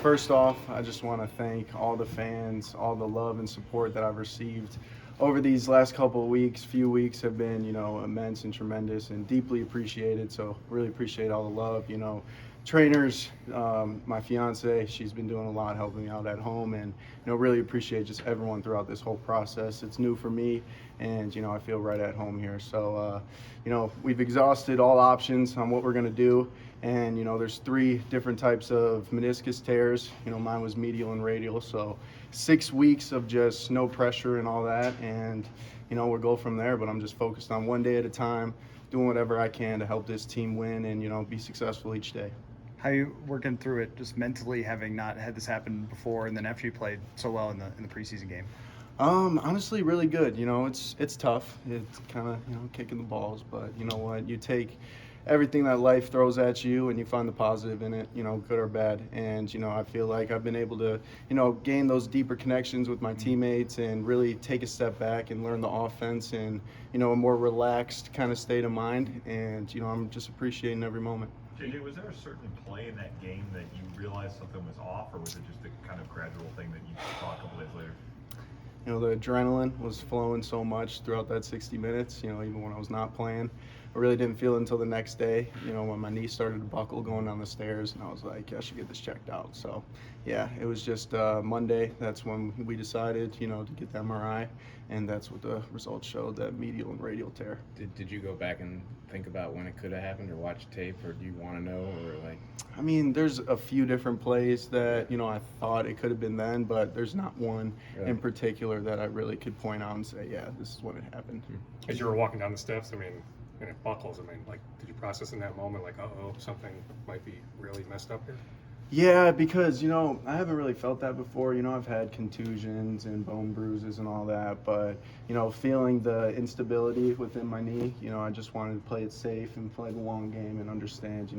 First off, I just want to thank all the fans, all the love and support that I've received over these last couple of weeks. Few weeks have been, immense and tremendous and deeply appreciated. So really appreciate all the love. Trainers, my fiance, she's been doing a lot helping me out at home, and really appreciate just everyone throughout this whole process. It's new for me, and I feel right at home here. So we've exhausted all options on what we're going to do, and there's 3 different types of meniscus tears. Mine was medial and radial, so 6 weeks of just no pressure and all that, and we'll go from there. But I'm just focused on one day at a time, doing whatever I can to help this team win and be successful each day. How are you working through it, just mentally, having not had this happen before, and then after you played so well in the preseason game? Honestly, really good. It's tough. It's kind of kicking the balls, but you know what? You take everything that life throws at you and you find the positive in it, good or bad. And I feel like I've been able to gain those deeper connections with my teammates and really take a step back and learn the offense in a more relaxed kind of state of mind. And I'm just appreciating every moment. JJ, was there a certain play in that game that you realized something was off, or was it just a kind of gradual thing that you saw a couple days later? The adrenaline was flowing so much throughout that 60 minutes, even when I was not playing. I really didn't feel it until the next day, when my knee started to buckle going down the stairs, and I was like, I should get this checked out. So, yeah, it was just Monday. That's when we decided, to get the MRI, and that's what the results showed, that medial and radial tear. Did you go back and think about when it could have happened or watch tape, or do you want to know, or like? I mean, there's a few different plays that, I thought it could have been then, but there's not one in particular that I really could point out and say, yeah, this is when it happened. As you were walking down the steps, and it buckles, did you process in that moment, like, something might be really messed up here? Yeah, because, I haven't really felt that before. I've had contusions and bone bruises and all that, but, feeling the instability within my knee, I just wanted to play it safe and play the long game and understand,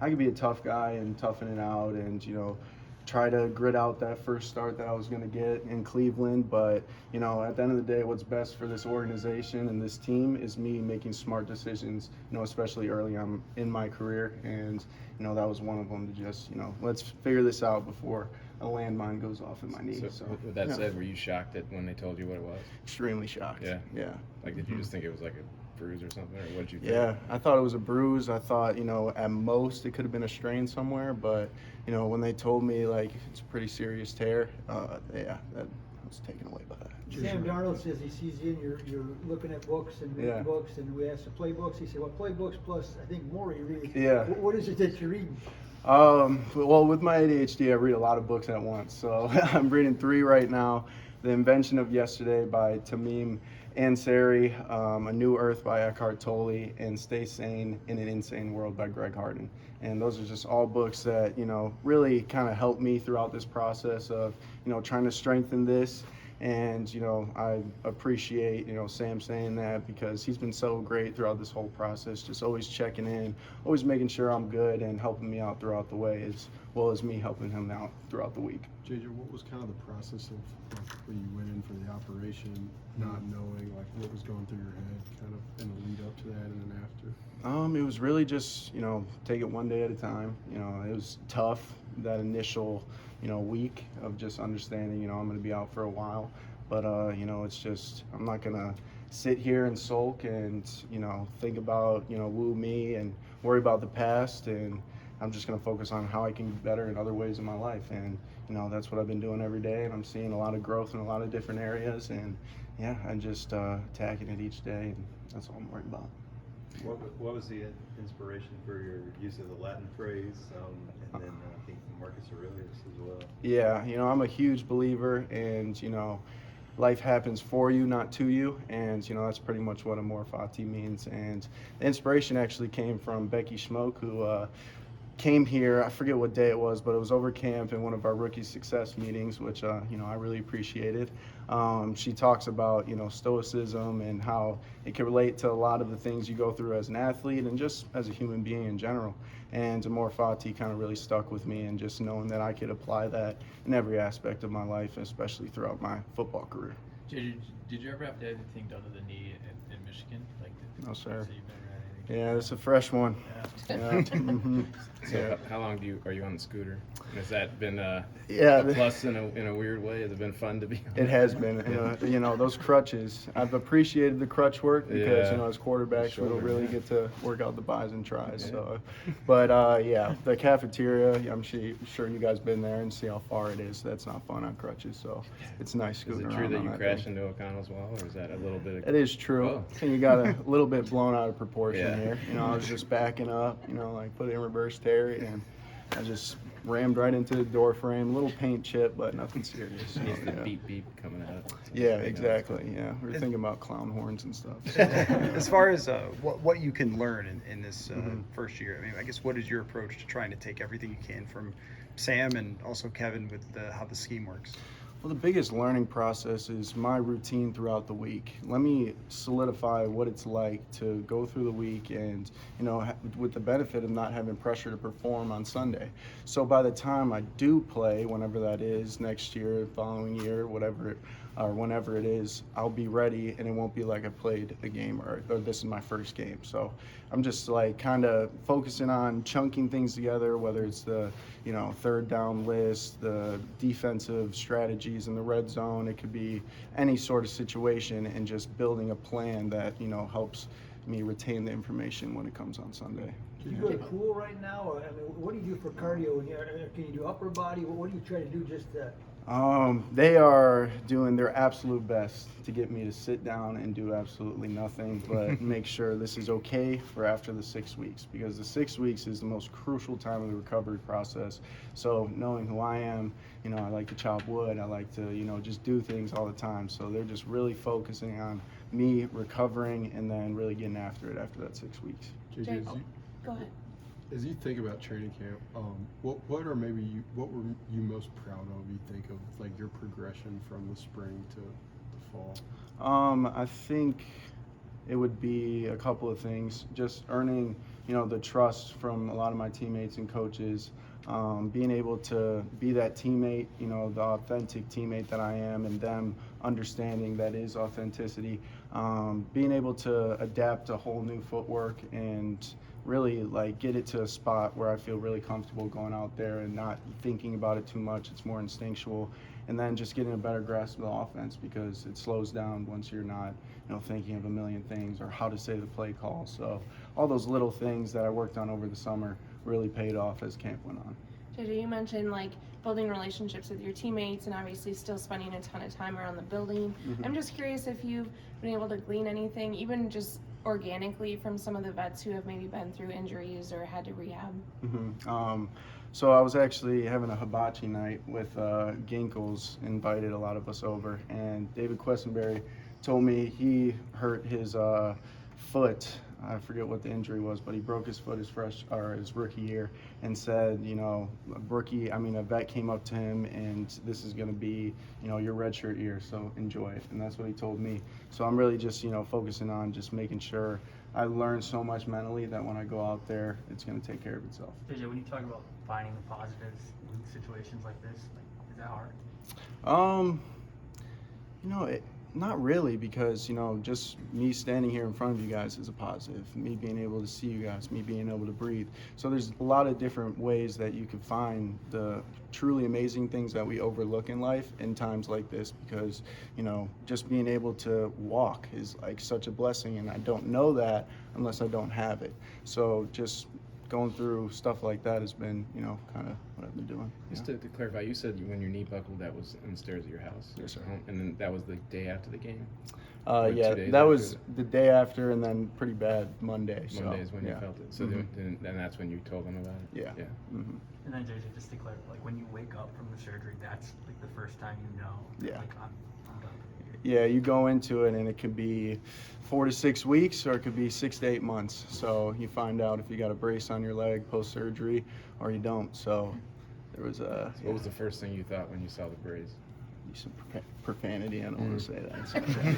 I could be a tough guy and toughen it out and, try to grit out that first start that I was going to get in Cleveland. But, at the end of the day, what's best for this organization and this team is me making smart decisions, especially early on in my career. And, that was one of them, to just, let's figure this out before a landmine goes off in my knee. So with that said, were you shocked when they told you what it was? Extremely shocked. Yeah. Like, did you just think it was like a bruise or something, or what did you think? Yeah, I thought it was a bruise. I thought, at most it could have been a strain somewhere, but, when they told me, like, it's a pretty serious tear, that I was taken away by that. Sam Darnold says he sees you and you're looking at books and reading books, and we asked to play books. He said, well, play books plus, I think, more you read. Yeah. What is it that you're reading? Well, with my ADHD, I read a lot of books at once. So I'm reading 3 right now. The Invention of Yesterday by Tamim Ansari, A New Earth by Eckhart Tolle, and Stay Sane in an Insane World by Greg Harden. And those are just all books that, really kind of helped me throughout this process of, trying to strengthen this. And, I appreciate, Sam saying that, because he's been so great throughout this whole process, just always checking in, always making sure I'm good and helping me out throughout the way, as well as me helping him out throughout the week. JJ, what was kind of the process of when you went in for the operation, not knowing what was going through your head, kind of in the lead up to that and then after? It was really just, take it one day at a time. It was tough, that initial, week of just understanding, I'm going to be out for a while. But, it's just, I'm not going to sit here and sulk and, think about, woo me and worry about the past. And I'm just going to focus on how I can be better in other ways in my life. And, that's what I've been doing every day. And I'm seeing a lot of growth in a lot of different areas. And, yeah, I'm just attacking it each day. And that's all I'm worried about. What was the inspiration for your use of the Latin phrase, and then I think Marcus Aurelius as well? Yeah, I'm a huge believer, and life happens for you, not to you, and that's pretty much what amor fati means. And the inspiration actually came from Becky Schmoke, who came here, I forget what day it was, but it was over camp in one of our rookie success meetings, which I really appreciated. She talks about stoicism and how it can relate to a lot of the things you go through as an athlete and just as a human being in general. And amor fati kind of really stuck with me, and just knowing that I could apply that in every aspect of my life, especially throughout my football career. Did you ever have to have anything done to the knee in Michigan? No, sir. So you've never had anything Yeah, it's a fresh one. Yeah. Mhm. So Yeah. how long are you on the scooter? Has that been a Yeah, plus in a weird way? Has it been fun to be on? It has been, you know, those crutches. I've appreciated the crutch work because, Yeah. you know, as quarterbacks, we don't Shoulder, really yeah. get to work out the buys and tries. Yeah. So, but yeah, the cafeteria, I'm sure you guys been there and see how far it is. That's not fun on crutches. So it's nice Is scooting it around true that on you that crashed thing. into O'Connell's wall, or is that a little bit of... It is true. Oh. And you got a little bit blown out of proportion Yeah. here. You know, I was just backing up, you know, like put it in reverse Terry, and I just rammed right into the door frame. Little paint chip, but nothing serious. So, It's the yeah. beep beep coming out. Yeah, exactly. Yeah, we were thinking about clown horns and stuff. So. As far as what you can learn in this Mhm. first year, I mean, I guess what is your approach to trying to take everything you can from Sam and also Kevin with how the scheme works? Well, the biggest learning process is my routine throughout the week. Let me solidify what it's like to go through the week and, you know, with the benefit of not having pressure to perform on Sunday. So by the time I do play, whenever that is, next year, following year, whatever, or whenever it is, I'll be ready and it won't be like I played a game or this is my first game. So I'm just like kind of focusing on chunking things together, whether it's the, you know, third down list, the defensive strategies in the red zone. It could be any sort of situation, and just building a plan that, you know, helps me retain the information when it comes on Sunday. Do you go to pool right now, or I mean, what do you do for cardio? Can you do upper body? What do you try to do just to? They are doing their absolute best to get me to sit down and do absolutely nothing, but make sure this is okay for after the 6 weeks, because the 6 weeks is the most crucial time of the recovery process. So knowing who I am, you know, I like to chop wood, I like to, you know, just do things all the time. So they're just really focusing on me recovering and then really getting after it after that 6 weeks. JJ, Go ahead. as you think about training camp, what were you most proud of? You think of like your progression from the spring to the fall. I think it would be a couple of things. Just earning, you know, the trust from a lot of my teammates and coaches. Being able to be that teammate, you know, the authentic teammate that I am, and them understanding that is authenticity. Being able to adapt a whole new footwork and really like get it to a spot where I feel really comfortable going out there and not thinking about it too much. It's more instinctual. And then just getting a better grasp of the offense, because it slows down once you're not, you know, thinking of a million things or how to say the play call. So all those little things that I worked on over the summer really paid off as camp went on. JJ, you mentioned like building relationships with your teammates and obviously still spending a ton of time around the building. Mhm. I'm just curious if you've been able to glean anything, even just organically, from some of the vets who have maybe been through injuries or had to rehab. Mm-hmm. So I was actually having a hibachi night with Ginkles, invited a lot of us over, and David Questenberry told me he hurt his foot. I forget what the injury was, but he broke his foot his rookie year, and said, you know, a vet came up to him and this is going to be, you know, your redshirt year, so enjoy it. And that's what he told me. So I'm really just, you know, focusing on just making sure I learn so much mentally that when I go out there, it's going to take care of itself. JJ, when you talk about finding the positives in situations like this, like, is that hard? You know, not really, because, you know, just me standing here in front of you guys is a positive. Me being able to see you guys, me being able to breathe. So there's a lot of different ways that you can find the truly amazing things that we overlook in life in times like this, because, you know, just being able to walk is like such a blessing, and I don't know that unless I don't have it. So just going through stuff like that has been, you know, kind of what I've been doing. Just to clarify, you said when your knee buckled, that was on the stairs of your house? Yes, sir. And then that was the day after the game? Or 2 Yeah, days that after was the day after, and then pretty bad Monday. Monday is when yeah. you felt it. So Mhm. then that's when you told them about it? Yeah. Yeah. Mm-hmm. And then JJ, just to clarify, like when you wake up from the surgery, that's like the first time you know, Yeah. like I'm done. Yeah, you go into it and it could be 4 to 6 weeks, or it could be 6 to 8 months. So you find out if you got a brace on your leg post-surgery or you don't. So there was What was the first thing you thought when you saw the brace? some profanity. I don't want to say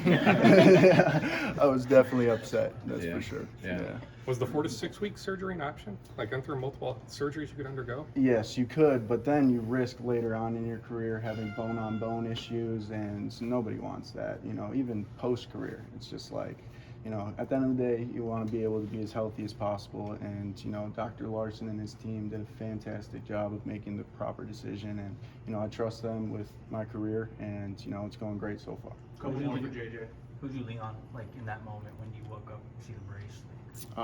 that. I was definitely upset. That's Yeah. for sure. Yeah. Was the 4 to 6 week surgery an option? Like going through multiple surgeries you could undergo? Yes, you could, but then you risk later on in your career having bone-on-bone issues, and nobody wants that. You know, even post-career, it's just like, at the end of the day, you want to be able to be as healthy as possible. And, Dr. Larson and his team did a fantastic job of making the proper decision. And, I trust them with my career, and, it's going great so far. Who'd you lean on, like, in that moment when you woke up to see the brace? Like,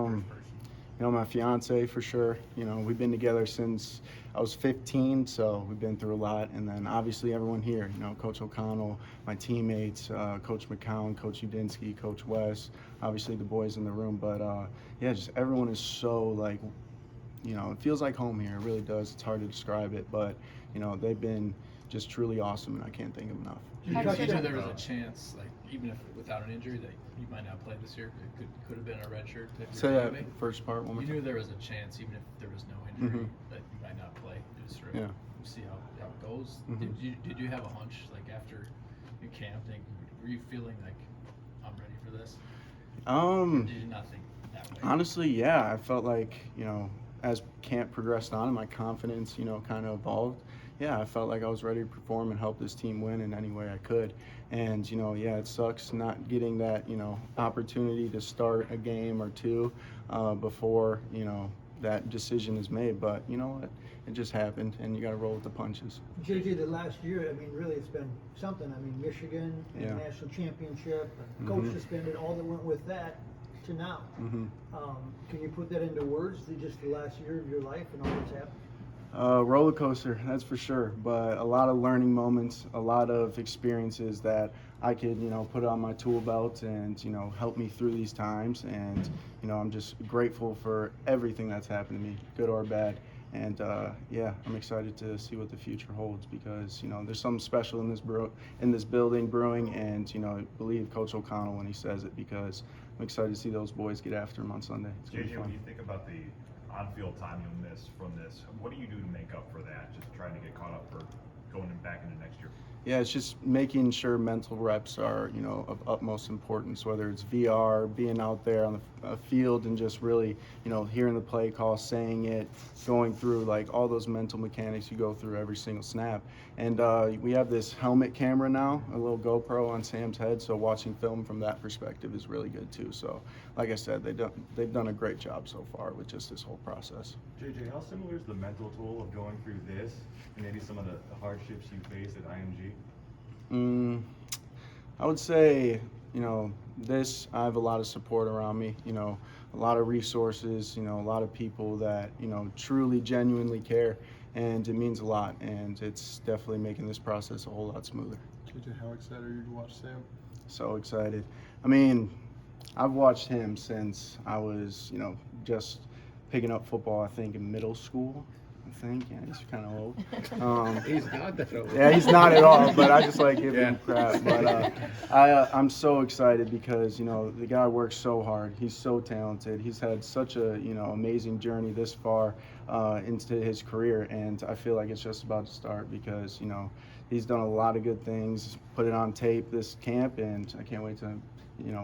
first person? My fiance for sure. We've been together since I was 15, so we've been through a lot. And then obviously everyone here, Coach O'Connell, my teammates, Coach McCown, Coach Udinsky, Coach West, obviously the boys in the room. But just everyone is so like, it feels like home here. It really does. It's hard to describe it, but they've been just truly awesome, and I can't thank them enough. You knew there was a chance, like even if without an injury, that you might not play this year. It could have been a red shirt. Say that first part one more You time. knew there was a chance, even if there was no injury, that you might not play. Just sort of see how it goes. Did you have a hunch, like after you camped, were you feeling like I'm ready for this? Or did you not think that way? Honestly, yeah. I felt like, as camp progressed on and my confidence, kind of evolved, yeah, I felt like I was ready to perform and help this team win in any way I could. And, it sucks not getting that, opportunity to start a game or two before, that decision is made. But you know what? It just happened, and you got to roll with the punches. JJ, the last year, really, it's been something. Michigan, national championship, coach suspended, all that went with that to now. Can you put that into words, just the last year of your life and all that's happened? Roller coaster, that's for sure. But a lot of learning moments, a lot of experiences that I could, put on my tool belt and, help me through these times. And, I'm just grateful for everything that's happened to me, good or bad. And I'm excited to see what the future holds because, there's something special in this building brewing. And, I believe Coach O'Connell when he says it because I'm excited to see those boys get after him on Sunday. It's gonna be JJ, fun. when you think about the on-field time you'll miss from this, what do you do to make up for that? Just trying to get caught up for going back into next year? Yeah, it's just making sure mental reps are, of utmost importance, whether it's VR, being out there on the field and just really, hearing the play call, saying it, going through like all those mental mechanics you go through every single snap. And we have this helmet camera now, a little GoPro on Sam's head, so watching film from that perspective is really good too. So, like I said, they've done a great job so far with just this whole process. JJ, how similar is the mental toll of going through this and maybe some of the hardships you faced at IMG? I would say, this, I have a lot of support around me, a lot of resources, a lot of people that, truly, genuinely care, and it means a lot, and it's definitely making this process a whole lot smoother. JJ, how excited are you to watch Sam? So excited. I've watched him since I was, just picking up football, I think, in middle school. Yeah, he's kind of old. He's not that old. Yeah, he's not at all, but I just like giving him crap. But I'm so excited because, the guy works so hard. He's so talented. He's had such a, amazing journey this far into his career, and I feel like it's just about to start because, he's done a lot of good things, put it on tape this camp, and I can't wait to,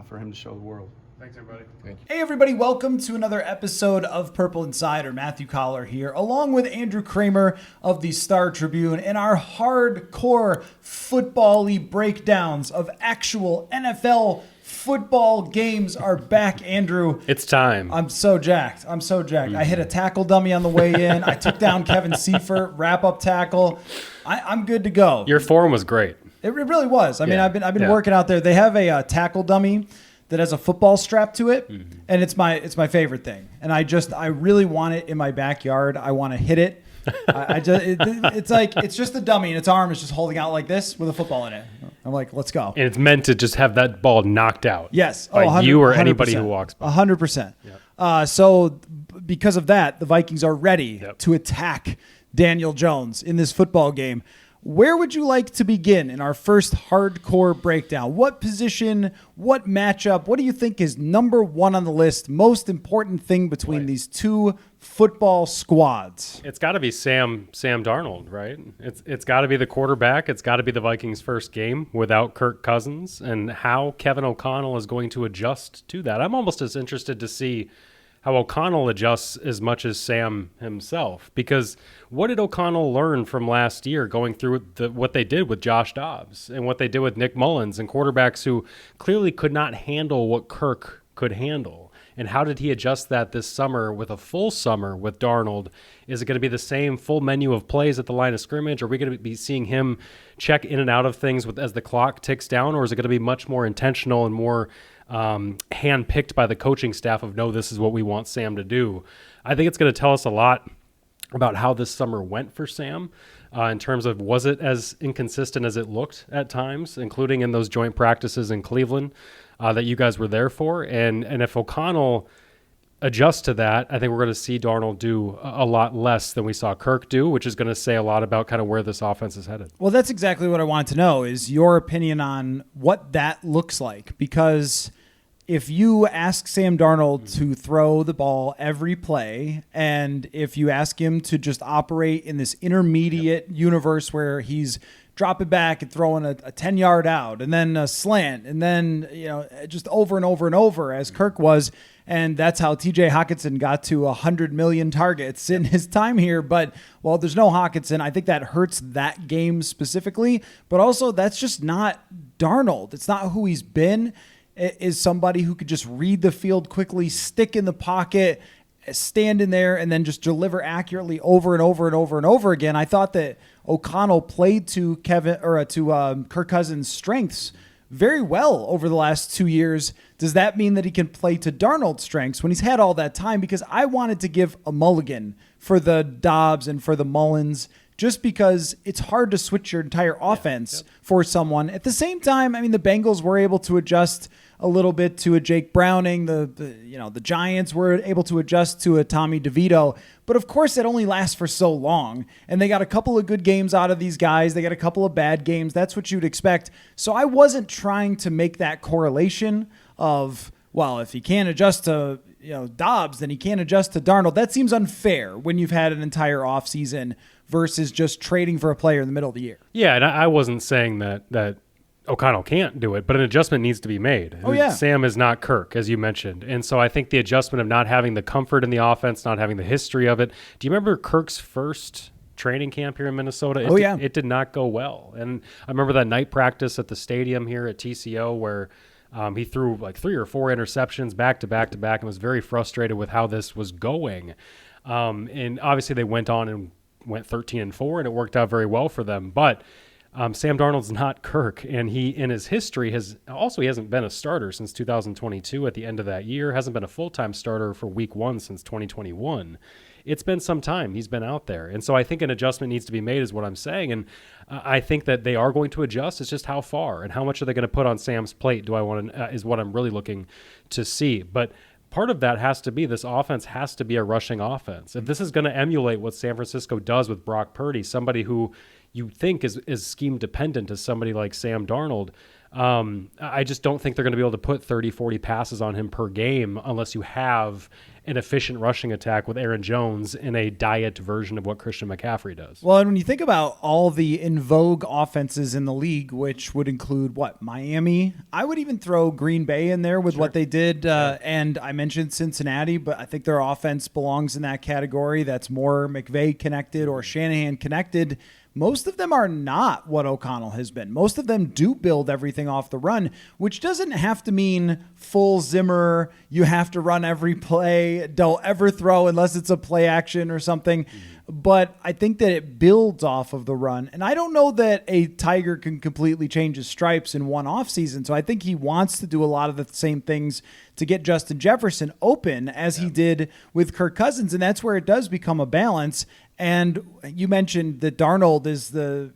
for him to show the world. Thanks, everybody. Thank you. Hey everybody, welcome to another episode of Purple Insider. Matthew Coller here, along with Andrew Krammer of the Star Tribune, and our hardcore football-y breakdowns of actual NFL football games are back, Andrew. It's time. I'm so jacked. I hit a tackle dummy on the way in. I took down Kevin Seifert, wrap-up tackle. I'm good to go. Your form was great. It really was. I've been working out there. They have a tackle dummy that has a football strap to it, and it's my favorite thing. And I really want it in my backyard. I want to hit it. It's just a dummy, and its arm is just holding out like this with a football in it. I'm like, let's go. And it's meant to just have that ball knocked out. Yes, by you or anybody who walks by. 100%. So because of that, the Vikings are ready to attack Daniel Jones in this football game. Where would you like to begin in our first hardcore breakdown? What position, what matchup, what do you think is number one on the list, most important thing between these two football squads? It's got to be Sam Darnold, right? It's got to be the quarterback. It's got to be the Vikings' first game without Kirk Cousins, and how Kevin O'Connell is going to adjust to that. I'm almost as interested to see how O'Connell adjusts as much as Sam himself. Because what did O'Connell learn from last year going through what they did with Josh Dobbs and what they did with Nick Mullins and quarterbacks who clearly could not handle what Kirk could handle? And how did he adjust that this summer with a full summer with Darnold? Is it going to be the same full menu of plays at the line of scrimmage? Are we going to be seeing him check in and out of things as the clock ticks down? Or is it going to be much more intentional and more hand-picked by the coaching staff of, no, this is what we want Sam to do? I think it's going to tell us a lot about how this summer went for Sam in terms of, was it as inconsistent as it looked at times, including in those joint practices in Cleveland that you guys were there for? And if O'Connell adjusts to that, I think we're going to see Darnold do a lot less than we saw Kirk do, which is going to say a lot about kind of where this offense is headed. Well, that's exactly what I wanted to know, is your opinion on what that looks like. Because if you ask Sam Darnold to throw the ball every play, and if you ask him to just operate in this intermediate universe where he's dropping back and throwing a 10-yard out and then a slant and then, just over and over and over as Kirk was, and that's how TJ Hockenson got to 100 million targets in his time here. But, well, there's no Hockenson. I think that hurts that game specifically, but also that's just not Darnold. It's not who he's been. It is somebody who could just read the field quickly, stick in the pocket, stand in there, and then just deliver accurately over and over and over and over again. I thought that O'Connell played to Kirk Cousins' strengths very well over the last 2 years. Does that mean that he can play to Darnold's strengths when he's had all that time? Because I wanted to give a mulligan for the Dobbs and for the Mullins, just because it's hard to switch your entire offense for someone. At the same time, I mean, the Bengals were able to adjust a little bit to a Jake Browning. The Giants were able to adjust to a Tommy DeVito. But of course, it only lasts for so long. And they got a couple of good games out of these guys. They got a couple of bad games. That's what you'd expect. So I wasn't trying to make that correlation of, well, if he can't adjust to Dobbs, then he can't adjust to Darnold. That seems unfair when you've had an entire offseason versus just trading for a player in the middle of the year. Yeah, and I wasn't saying that O'Connell can't do it, but an adjustment needs to be made. Oh, yeah. Sam is not Kirk, as you mentioned. And so I think the adjustment of not having the comfort in the offense, not having the history of it. Do you remember Kirk's first training camp here in Minnesota? It did not go well. And I remember that night practice at the stadium here at TCO where he threw like 3 or 4 interceptions back to back to back and was very frustrated with how this was going. And obviously they went on and went 13-4, and it worked out very well for them. But Sam Darnold's not Kirk, and he, in his history, he hasn't been a starter since 2022 at the end of that year, hasn't been a full-time starter for week 1 since 2021. It's been some time he's been out there. And so I think an adjustment needs to be made is what I'm saying. And I think that they are going to adjust. It's just how far and how much are they going to put on Sam's plate is what I'm really looking to see. But part of that has to be this offense has to be a rushing offense. If this is going to emulate what San Francisco does with Brock Purdy, somebody who you think is scheme dependent as somebody like Sam Darnold, I just don't think they're going to be able to put 30, 40 passes on him per game unless you have an efficient rushing attack with Aaron Jones in a diet version of what Christian McCaffrey does. Well, and when you think about all the in vogue offenses in the league, which would include Miami, I would even throw Green Bay in there with what they did. And I mentioned Cincinnati, but I think their offense belongs in that category. That's more McVay connected or Shanahan connected. Most of them are not what O'Connell has been. Most of them do build everything off the run, which doesn't have to mean full Zimmer. You have to run every play. Don't ever throw unless it's a play action or something. But I think that it builds off of the run. And I don't know that a Tiger can completely change his stripes in one offseason. So I think he wants to do a lot of the same things to get Justin Jefferson open as he did with Kirk Cousins. And that's where it does become a balance. And you mentioned that Darnold is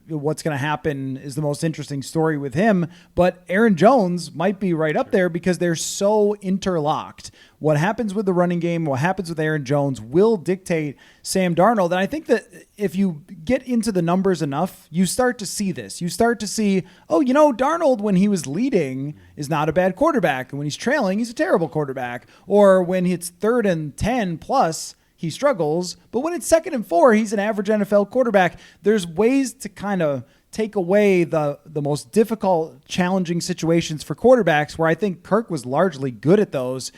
what's going to happen is the most interesting story with him, but Aaron Jones might be right up there because they're so interlocked. What happens with the running game, what happens with Aaron Jones will dictate Sam Darnold. And I think that if you get into the numbers enough, you start to see this. You start to see, Darnold, when he was leading, is not a bad quarterback. And when he's trailing, he's a terrible quarterback. Or when it's 3rd and 10 plus, he struggles, but when it's 2nd and 4, he's an average NFL quarterback. There's ways to kind of take away the most difficult, challenging situations for quarterbacks where I think Kirk was largely good at those.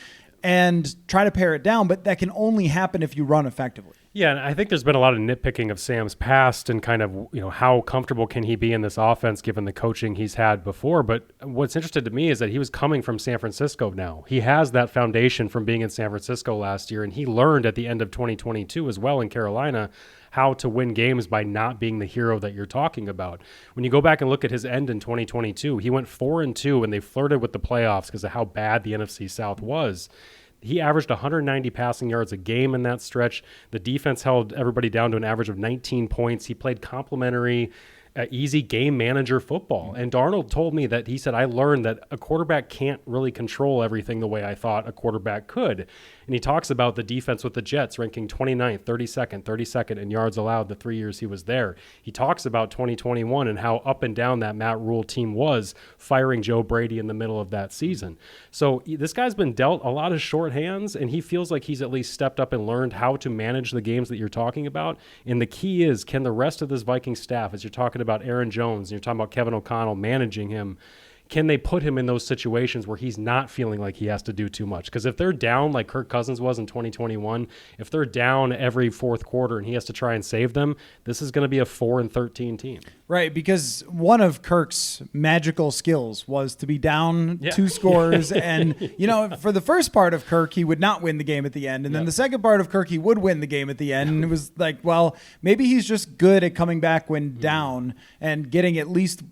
and try to pare it down, but that can only happen if you run effectively. Yeah, and I think there's been a lot of nitpicking of Sam's past and kind of, how comfortable can he be in this offense given the coaching he's had before. But what's interesting to me is that he was coming from San Francisco now. He has that foundation from being in San Francisco last year, and he learned at the end of 2022 as well in Carolina how to win games by not being the hero that you're talking about. When you go back and look at his end in 2022, he went 4-2 and they flirted with the playoffs because of how bad the NFC South was. He averaged 190 passing yards a game in that stretch. The defense held everybody down to an average of 19 points. He played complimentary, easy game manager football. And Darnold told me that he said, I learned that a quarterback can't really control everything the way I thought a quarterback could. And he talks about the defense with the Jets ranking 29th, 32nd in yards allowed the 3 years he was there. He talks about 2021 and how up and down that Matt Rule team was, firing Joe Brady in the middle of that season. So this guy's been dealt a lot of short hands, and he feels like he's at least stepped up and learned how to manage the games that you're talking about. And the key is, can the rest of this Vikings staff, as you're talking about Aaron Jones, and you're talking about Kevin O'Connell managing him, can they put him in those situations where he's not feeling like he has to do too much? Because if they're down like Kirk Cousins was in 2021, if they're down every fourth quarter and he has to try and save them, this is going to be a 4-13 team. Right, because one of Kirk's magical skills was to be down 2 scores. And, for the first part of Kirk, he would not win the game at the end. And then the second part of Kirk, he would win the game at the end. And it was like, well, maybe he's just good at coming back when down and getting at least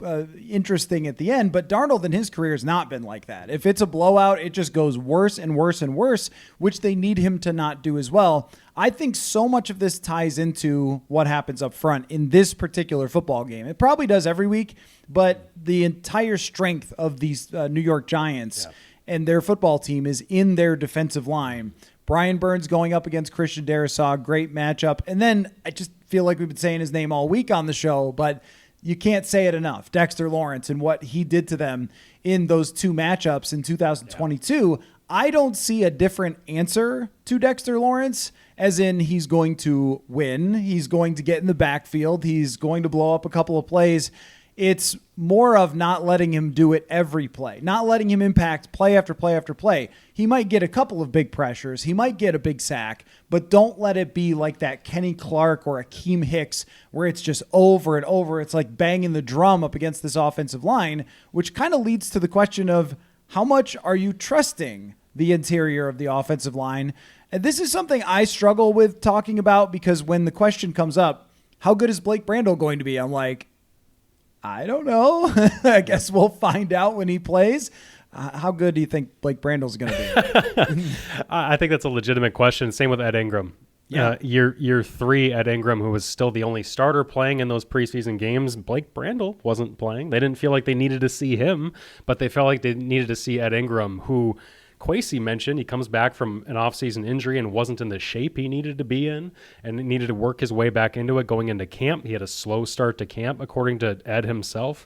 interesting at the end. But Darnold in his career has not been like that. If it's a blowout, it just goes worse and worse and worse, which they need him to not do as well. I think so much of this ties into what happens up front in this particular football game. It probably does every week, but the entire strength of these New York Giants and their football team is in their defensive line. Brian Burns going up against Christian Darrisaw, great matchup. And then I just feel like we've been saying his name all week on the show, but you can't say it enough. Dexter Lawrence and what he did to them in those 2 matchups in 2022. I don't see a different answer to Dexter Lawrence, as in he's going to win. He's going to get in the backfield. He's going to blow up a couple of plays. It's more of not letting him do it every play, not letting him impact play after play after play. He might get a couple of big pressures. He might get a big sack, but don't let it be like that Kenny Clark or Akeem Hicks where it's just over and over. It's like banging the drum up against this offensive line, which kind of leads to the question of how much are you trusting the interior of the offensive line? And this is something I struggle with talking about because when the question comes up, how good is Blake Brandel going to be? I'm like, I don't know. I guess we'll find out when he plays. How good do you think Blake Brandel's going to be? I think that's a legitimate question. Same with Ed Ingram. Yeah. Year 3, Ed Ingram, who was still the only starter playing in those preseason games. Blake Brandel wasn't playing. They didn't feel like they needed to see him, but they felt like they needed to see Ed Ingram, who Kwesi mentioned he comes back from an offseason injury and wasn't in the shape he needed to be in and needed to work his way back into it going into camp. He had a slow start to camp, according to Ed himself.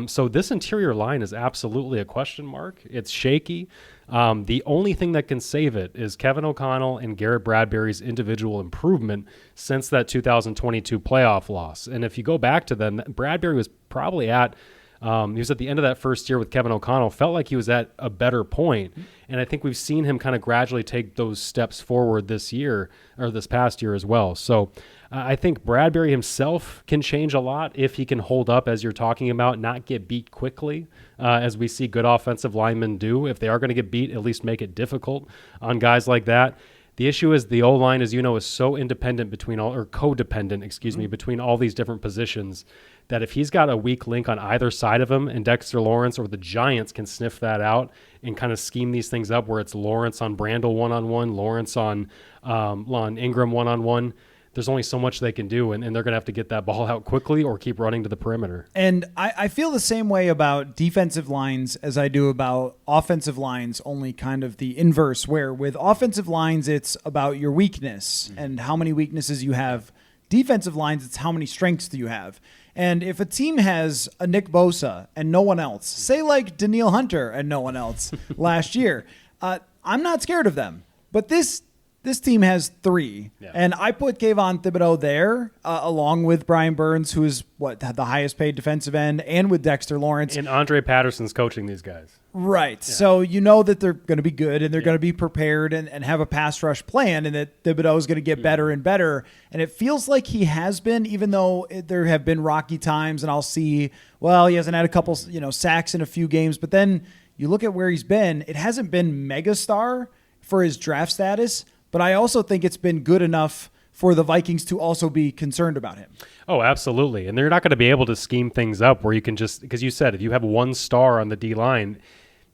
So this interior line is absolutely a question mark. It's shaky. The only thing that can save it is Kevin O'Connell and Garrett Bradbury's individual improvement since that 2022 playoff loss. And if you go back to them, Bradbury was probably at he was at the end of that first year with Kevin O'Connell, felt like he was at a better point. And I think we've seen him kind of gradually take those steps forward this year or this past year as well. So I think Bradbury himself can change a lot if he can hold up, as you're talking about, not get beat quickly, as we see good offensive linemen do. If they are going to get beat, at least make it difficult on guys like that. The issue is the O-line, as you know, is so independent between between all these different positions that if he's got a weak link on either side of him and Dexter Lawrence or the Giants can sniff that out and kind of scheme these things up where it's Lawrence on Brandel one-on-one, Lawrence on Ingram one-on-one, there's only so much they can do, and they're going to have to get that ball out quickly or keep running to the perimeter. And I feel the same way about defensive lines as I do about offensive lines, only kind of the inverse, where with offensive lines, it's about your weakness and how many weaknesses you have. Defensive lines, it's how many strengths do you have. And if a team has a Nick Bosa and no one else, say like Danielle Hunter and no one else last year, I'm not scared of them. But this This team has 3, and I put Kayvon Thibodeau there along with Brian Burns, who is the highest paid defensive end, and with Dexter Lawrence. And Andre Patterson's coaching these guys. Right. Yeah. So you know that they're going to be good and they're going to be prepared and have a pass rush plan, and that Thibodeau is going to get better and better. And it feels like he has been, even though there have been rocky times, and I'll see, well, he hasn't had a couple, sacks in a few games, but then you look at where he's been, it hasn't been megastar for his draft status, but I also think it's been good enough for the Vikings to also be concerned about him. Oh, absolutely. And they're not going to be able to scheme things up where you can just, because you said if you have one star on the D-line,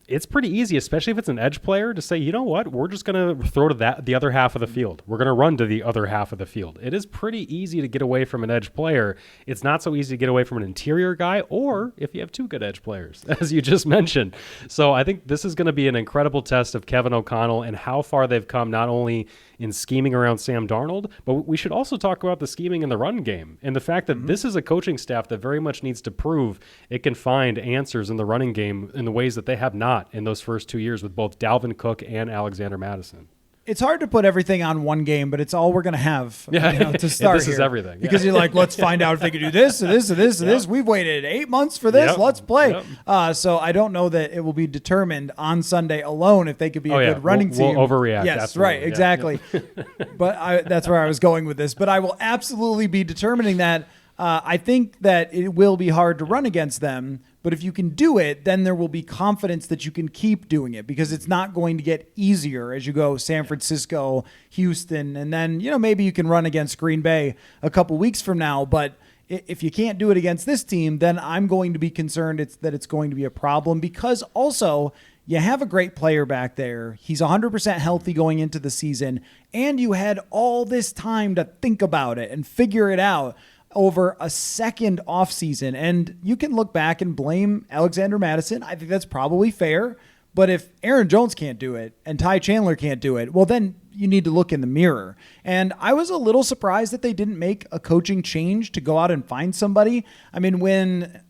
it's pretty easy, especially if it's an edge player, to say, you know what, we're just going to throw to the other half of the field. We're going to run to the other half of the field. It is pretty easy to get away from an edge player. It's not so easy to get away from an interior guy, or if you have 2 good edge players, as you just mentioned. So I think this is going to be an incredible test of Kevin O'Connell and how far they've come, not only in scheming around Sam Darnold, but we should also talk about the scheming in the run game and the fact that this is a coaching staff that very much needs to prove it can find answers in the running game in the ways that they have not in those first 2 years with both Dalvin Cook and Alexander Mattison. It's hard to put everything on one game, but it's all we're going to have to start this is everything. Because you're like, let's find out if they can do this and this and this and this. We've waited 8 months for this. Let's play. So I don't know that it will be determined on Sunday alone if they could be a good running team. We'll overreact. Yes, absolutely. right, exactly. But that's where I was going with this. But I will absolutely be determining that. I think that it will be hard to run against them, but if you can do it, then there will be confidence that you can keep doing it, because it's not going to get easier as you go San Francisco, Houston, and then, maybe you can run against Green Bay a couple weeks from now. But if you can't do it against this team, then I'm going to be concerned that it's going to be a problem, because also you have a great player back there. He's 100% healthy going into the season, and you had all this time to think about it and figure it out over a second offseason. And you can look back and blame Alexander Mattison. I think that's probably fair. But if Aaron Jones can't do it and Ty Chandler can't do it, well, then you need to look in the mirror. And I was a little surprised that they didn't make a coaching change to go out and find somebody. I mean, when,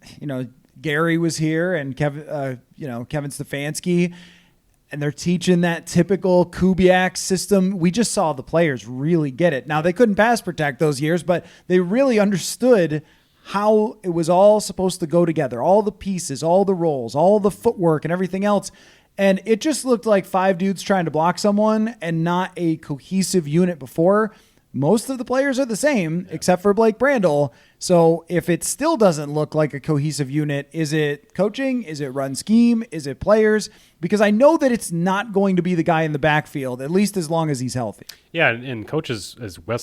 Gary was here and Kevin Stefanski, and they're teaching that typical Kubiak system, we just saw the players really get it. Now, they couldn't pass protect those years, but they really understood how it was all supposed to go together, all the pieces, all the roles, all the footwork and everything else. And it just looked like 5 dudes trying to block someone and not a cohesive unit before. Most of the players are the same, except for Blake Brandel. So if it still doesn't look like a cohesive unit, is it coaching? Is it run scheme? Is it players? Because I know that it's not going to be the guy in the backfield, at least as long as he's healthy. Yeah, and coaches,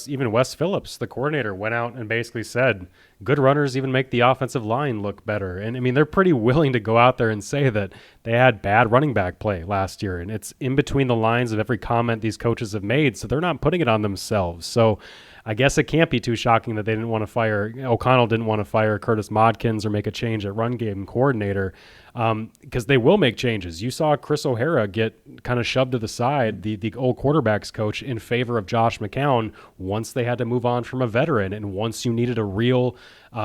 even Wes Phillips, the coordinator, went out and basically said, good runners even make the offensive line look better. And I mean, they're pretty willing to go out there and say that they had bad running back play last year. And it's in between the lines of every comment these coaches have made. So they're not putting it on themselves. So I guess it can't be too shocking that they didn't want to fire, O'Connell didn't want to fire Curtis Modkins or make a change at run game coordinator, because they will make changes. You saw Chris O'Hara get kind of shoved to the side, the old quarterbacks coach, in favor of Josh McCown once they had to move on from a veteran and once you needed a real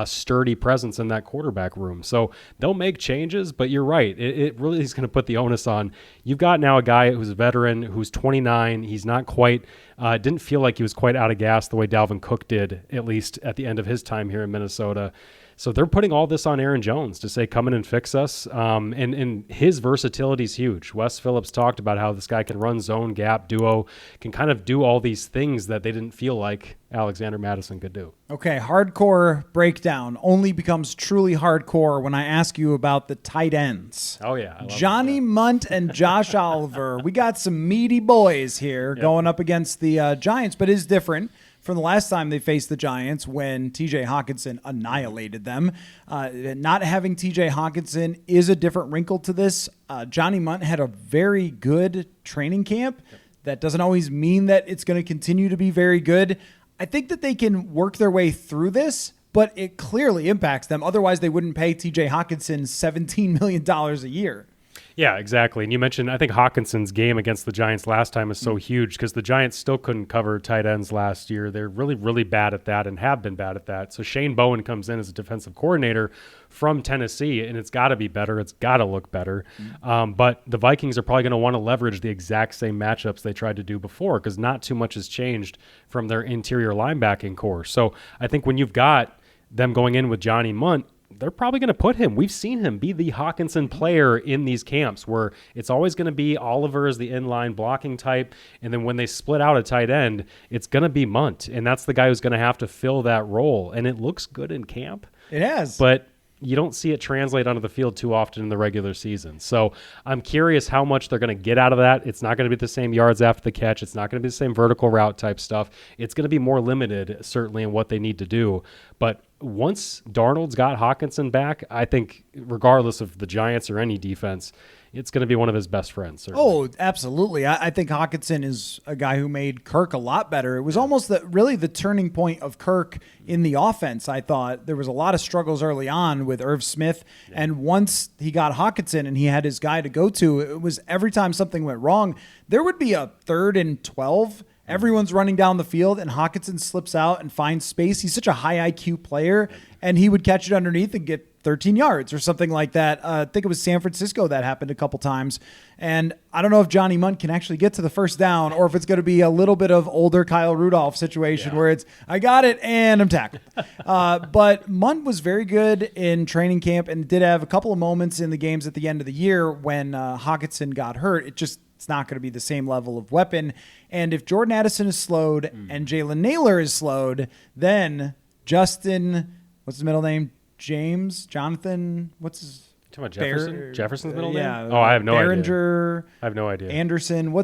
sturdy presence in that quarterback room. So they'll make changes, but you're right. It really is going to put the onus on. You've got now a guy who's a veteran, who's 29. He's not quite, didn't feel like he was quite out of gas the way Dalvin Cook did, at least at the end of his time here in Minnesota. So they're putting all this on Aaron Jones to say, come in and fix us. And his versatility is huge. Wes Phillips talked about how this guy can run zone, gap, duo, can kind of do all these things that they didn't feel like Alexander Mattison could do. Okay, hardcore breakdown only becomes truly hardcore when I ask you about the tight ends. Oh, yeah. Johnny Munt and Josh Oliver. We got some meaty boys here going up against the Giants, but it is different from the last time they faced the Giants when TJ Hawkinson annihilated them. Not having TJ Hawkinson is a different wrinkle to this. Johnny Munt had a very good training camp. That doesn't always mean that it's going to continue to be very good. I think that they can work their way through this, but it clearly impacts them. Otherwise, they wouldn't pay TJ Hawkinson $17 million a year. Yeah, exactly. And you mentioned, I think Hawkinson's game against the Giants last time is so huge because the Giants still couldn't cover tight ends last year. They're really, really bad at that and have been bad at that. So Shane Bowen comes in as a defensive coordinator from Tennessee, and it's got to be better. It's got to look better. But the Vikings are probably going to want to leverage the exact same matchups they tried to do before because not too much has changed from their interior linebacking core. So I think when you've got them going in with Johnny Munt, they're probably going to put him. We've seen him be the Hawkinson player in these camps where it's always going to be Oliver as the inline blocking type. And then when they split out a tight end, it's going to be Munt. And that's the guy who's going to have to fill that role. And it looks good in camp. It has. But you don't see it translate onto the field too often in the regular season. So I'm curious how much they're going to get out of that. It's not going to be the same yards after the catch. It's not going to be the same vertical route type stuff. It's going to be more limited, certainly, in what they need to do. But once Darnold's got Hawkinson back, I think regardless of the Giants or any defense, it's going to be one of his best friends. Certainly. Oh, absolutely. I think Hawkinson is a guy who made Kirk a lot better. It was almost really the turning point of Kirk in the offense. I thought there was a lot of struggles early on with Irv Smith. Yeah. And once he got Hawkinson and he had his guy to go to, it was every time something went wrong, there would be a 3rd and 12. Everyone's running down the field and Hawkinson slips out and finds space. He's such a high IQ player and he would catch it underneath and get 13 yards or something like that. I think it was San Francisco that happened a couple times. And I don't know if Johnny Munt can actually get to the first down or if it's going to be a little bit of older Kyle Rudolph situation where it's, I got it and I'm tackled. But Munt was very good in training camp and did have a couple of moments in the games at the end of the year when Hawkinson got hurt. It's not going to be the same level of weapon. And if Jordan Addison is slowed and Jalen Naylor is slowed, then Justin, what's his middle name? Jonathan, what's his? Talking about Jefferson? Jefferson's middle name? Yeah. Oh, I have no idea. I have no idea. Anderson,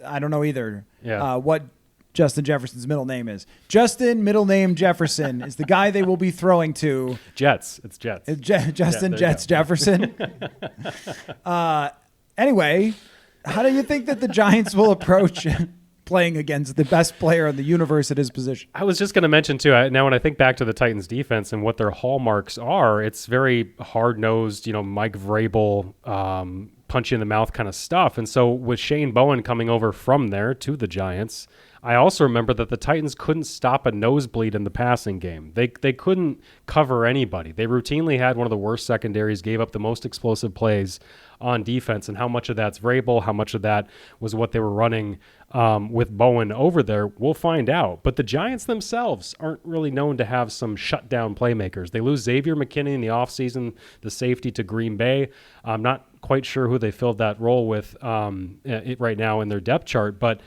I don't know either. Yeah. What Justin Jefferson's middle name is. Justin, middle name Jefferson, is the guy they will be throwing to. Jets. It's Jets. Justin Jets Jefferson. Anyway, how do you think that the Giants will approach playing against the best player in the universe at his position? I was just going to mention, too, now when I think back to the Titans defense and what their hallmarks are, it's very hard-nosed, Mike Vrabel, punch you in the mouth kind of stuff. And so with Shane Bowen coming over from there to the Giants, I also remember that the Titans couldn't stop a nosebleed in the passing game. They couldn't cover anybody. They routinely had one of the worst secondaries, gave up the most explosive plays on defense, and how much of that's Vrabel, how much of that was what they were running with Bowen over there, we'll find out. But the Giants themselves aren't really known to have some shutdown playmakers. They lose Xavier McKinney in the offseason, the safety to Green Bay. I'm not quite sure who they filled that role with right now in their depth chart, but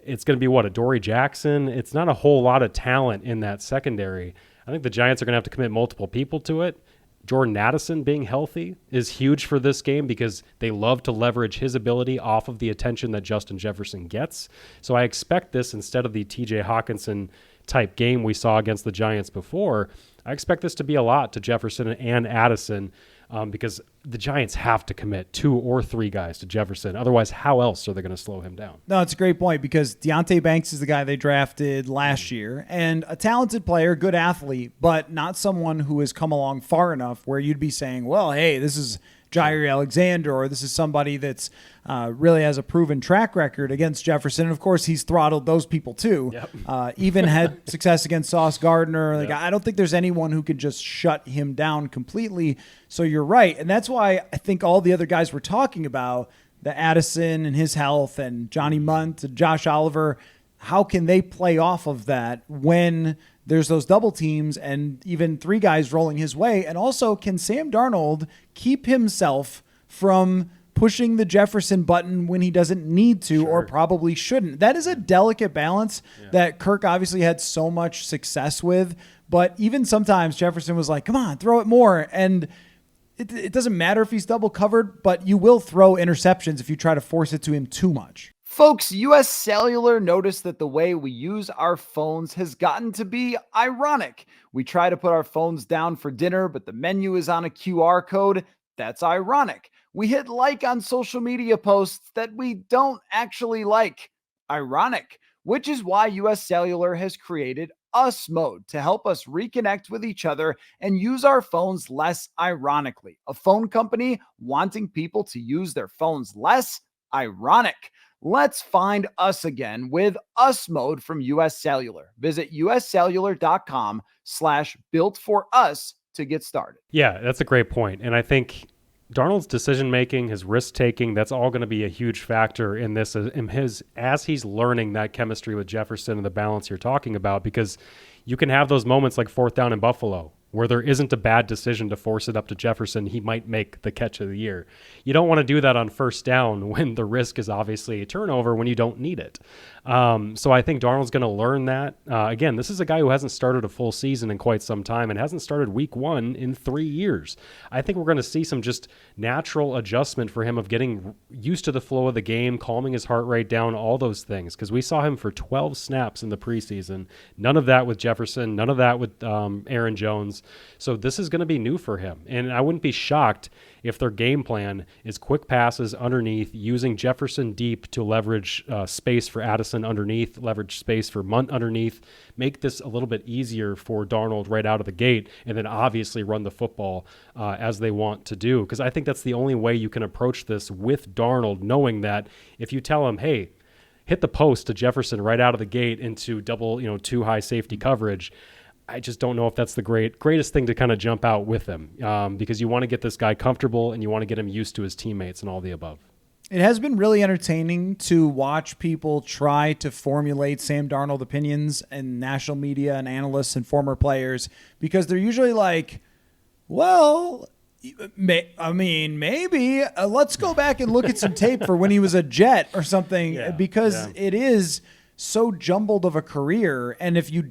it's going to be Adoree Jackson. It's not a whole lot of talent in that secondary. I think the Giants are going to have to commit multiple people to it. Jordan Addison being healthy is huge for this game because they love to leverage his ability off of the attention that Justin Jefferson gets. So I expect this, instead of the TJ Hawkinson type game we saw against the Giants before, I expect this to be a lot to Jefferson and Addison because the Giants have to commit 2 or 3 guys to Jefferson. Otherwise, how else are they going to slow him down? No, it's a great point because Deonte Banks is the guy they drafted last year and a talented player, good athlete, but not someone who has come along far enough where you'd be saying, well, hey, this is Jair Alexander, or this is somebody that's really has a proven track record against Jefferson. And of course, he's throttled those people too. Yep. Even had success against Sauce Gardner. I don't think there's anyone who can just shut him down completely. So you're right. And that's why I think all the other guys we're talking about, the Addison and his health and Johnny Munt and Josh Oliver, how can they play off of that when there's those double teams and even 3 guys rolling his way? And also, can Sam Darnold keep himself from pushing the Jefferson button when he doesn't need to or probably shouldn't? That is a delicate balance that Kirk obviously had so much success with. But even sometimes Jefferson was like, come on, throw it more. And it doesn't matter if he's double covered, but you will throw interceptions if you try to force it to him too much. Folks, US Cellular noticed that the way we use our phones has gotten to be ironic. We try to put our phones down for dinner, but the menu is on a QR code. That's ironic. We hit like on social media posts that we don't actually like. Ironic. Which is why US Cellular has created us mode to help us reconnect with each other and use our phones less ironically. A phone company wanting people to use their phones less? Ironic. Let's find us again with us mode from US Cellular. Visit uscellular.com/built-for-us to get started. Yeah, that's a great point. And I think Darnold's decision-making, his risk-taking, that's all going to be a huge factor in this as he's learning that chemistry with Jefferson and the balance you're talking about, because you can have those moments like 4th down in Buffalo where there isn't a bad decision to force it up to Jefferson. He might make the catch of the year. You don't want to do that on 1st down when the risk is obviously a turnover when you don't need it. So I think Darnold's going to learn that. Again, this is a guy who hasn't started a full season in quite some time and hasn't started week 1 in 3 years. I think we're going to see some just natural adjustment for him of getting used to the flow of the game, calming his heart rate down, all those things, because we saw him for 12 snaps in the preseason. None of that with Jefferson, none of that with Aaron Jones. So this is going to be new for him. And I wouldn't be shocked if their game plan is quick passes underneath, using Jefferson deep to leverage space for Addison underneath, leverage space for Munt underneath, make this a little bit easier for Darnold right out of the gate, and then obviously run the football as they want to do. Because I think that's the only way you can approach this with Darnold, knowing that if you tell him, hey, hit the post to Jefferson right out of the gate into double, too high safety coverage, I just don't know if that's the greatest thing to kind of jump out with him, because you want to get this guy comfortable and you want to get him used to his teammates and all the above. It has been really entertaining to watch people try to formulate Sam Darnold opinions and national media and analysts and former players, because they're usually like, well, maybe let's go back and look at some tape for when he was a Jet or something, because it is so jumbled of a career. And if you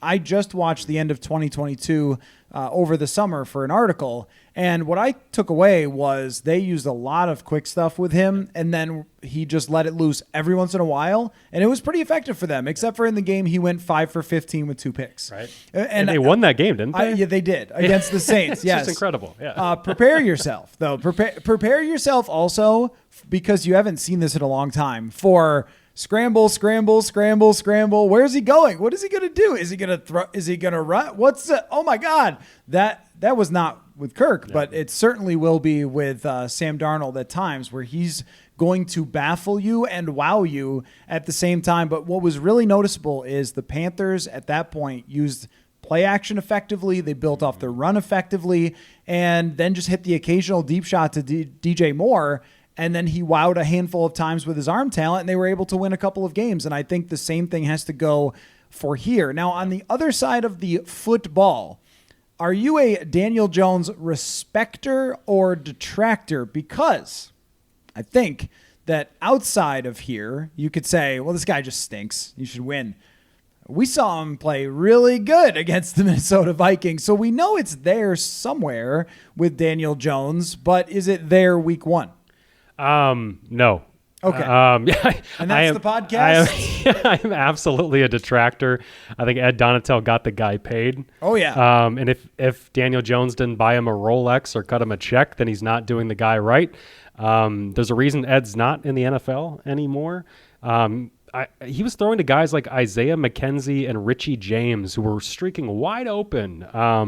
I just watched the end of 2022 over the summer for an article, and what I took away was they used a lot of quick stuff with him, and then he just let it loose every once in a while, and it was pretty effective for them, except for in the game he went 5 for 15 with 2 picks. Right. And they won that game, didn't they? Yeah, they did, against the Saints. Yes. It's incredible. Yeah. Prepare yourself, though. Prepare yourself also, because you haven't seen this in a long time, for scramble, scramble, scramble, scramble. Where's he going? What is he going to do? Is he going to throw? Is he going to run? Oh my God. That was not with Kirk, but it certainly will be with Sam Darnold at times, where he's going to baffle you and wow you at the same time. But what was really noticeable is the Panthers at that point used play action effectively. They built off their run effectively, and then just hit the occasional deep shot to DJ Moore. And then he wowed a handful of times with his arm talent, and they were able to win a couple of games. And I think the same thing has to go for here. Now, on the other side of the football, are you a Daniel Jones respecter or detractor? Because I think that outside of here, you could say, well, this guy just stinks. You should win. We saw him play really good against the Minnesota Vikings, so we know it's there somewhere with Daniel Jones, but is it there week 1? No. Okay. And that's the podcast? I am absolutely a detractor. I think Ed Donatel got the guy paid. Oh, yeah. And if Daniel Jones didn't buy him a Rolex or cut him a check, then he's not doing the guy right. There's a reason Ed's not in the NFL anymore. He was throwing to guys like Isaiah McKenzie and Richie James, who were streaking wide open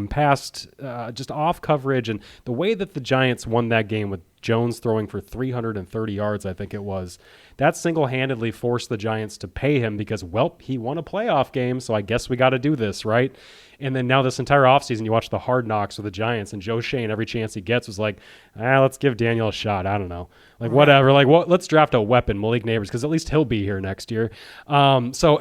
past just off coverage. And the way that the Giants won that game with Jones throwing for 330 yards, I think it was, that single-handedly forced the Giants to pay him because, well, he won a playoff game, so I guess we got to do this, right? And then now this entire offseason, you watch the Hard Knocks with the Giants, and Joe Shane, every chance he gets, was like, let's give Daniel a shot. I don't know. Like, whatever. Like, let's draft a weapon, Malik Neighbors, because at least he'll be here next year. So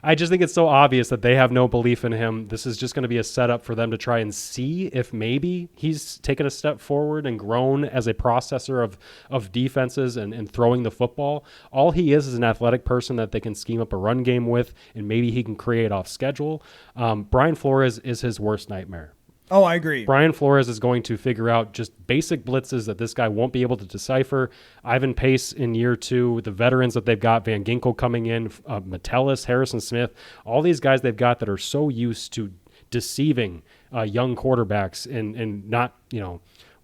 I just think it's so obvious that they have no belief in him. This is just going to be a setup for them to try and see if maybe he's taken a step forward and grown as a processor of defenses and throwing the football. All he is an athletic person that they can scheme up a run game with, and maybe he can create off schedule. Brian Flores is his worst nightmare. Oh, I agree. Brian Flores is going to figure out just basic blitzes that this guy won't be able to decipher. Ivan Pace in year 2, the veterans that they've got, Van Ginkel coming in, Metellus, Harrison Smith, all these guys they've got that are so used to deceiving young quarterbacks and not,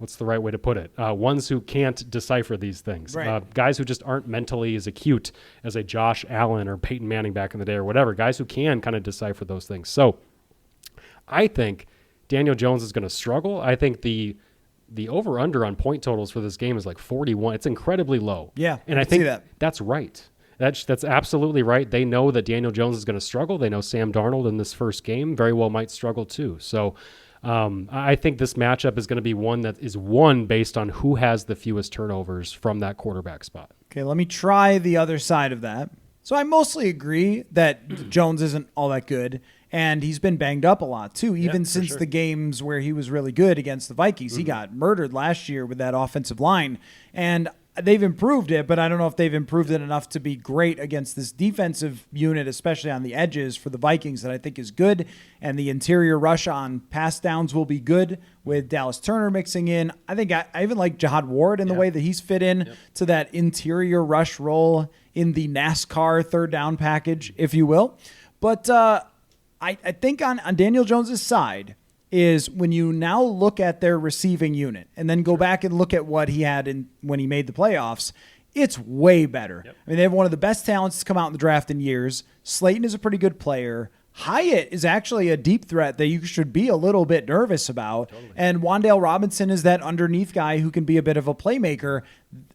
what's the right way to put it? Ones who can't decipher these things. Right. Guys who just aren't mentally as acute as a Josh Allen or Peyton Manning back in the day or whatever. Guys who can kind of decipher those things. So I think Daniel Jones is going to struggle. I think the over-under on point totals for this game is like 41. It's incredibly low. Yeah, and I can see think that. that's right. That's absolutely right. They know that Daniel Jones is going to struggle. They know Sam Darnold in this first game very well might struggle too. So I think this matchup is going to be one that is won based on who has the fewest turnovers from that quarterback spot. Okay, let me try the other side of that. So I mostly agree that Jones isn't all that good, and he's been banged up a lot too, even since the games where he was really good against the Vikings. He got murdered last year with that offensive line, and they've improved it, but I don't know if they've improved it enough to be great against this defensive unit, especially on the edges for the Vikings, that I think is good. And the interior rush on pass downs will be good with Dallas Turner mixing in. I think I even like Jihad Ward in the way that he's fit in to that interior rush role in the NASCAR third down package, if you will. But I think on Daniel Jones's side, is when you now look at their receiving unit and then go back and look at what he had when he made the playoffs, it's way better. I mean, they have one of the best talents to come out in the draft in years. Slayton is a pretty good player. Hyatt is actually a deep threat that you should be a little bit nervous about. And Wan'Dale Robinson is that underneath guy who can be a bit of a playmaker.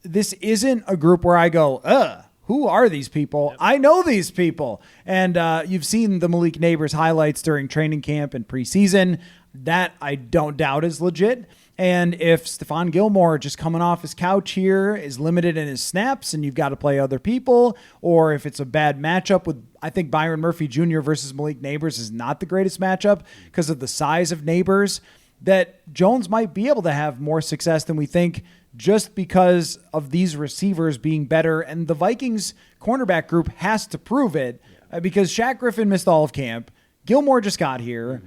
This isn't a group where I go, who are these people? I know these people. And you've seen the Malik Neighbors highlights during training camp and preseason. That I don't doubt is legit. And if Stephon Gilmore just coming off his couch here is limited in his snaps and you've got to play other people, or if it's a bad matchup with, I think Byron Murphy Jr. versus Malik Neighbors is not the greatest matchup because of the size of Neighbors, that Jones might be able to have more success than we think just because of these receivers being better. And the Vikings cornerback group has to prove it because Shaq Griffin missed all of camp. Gilmore just got here.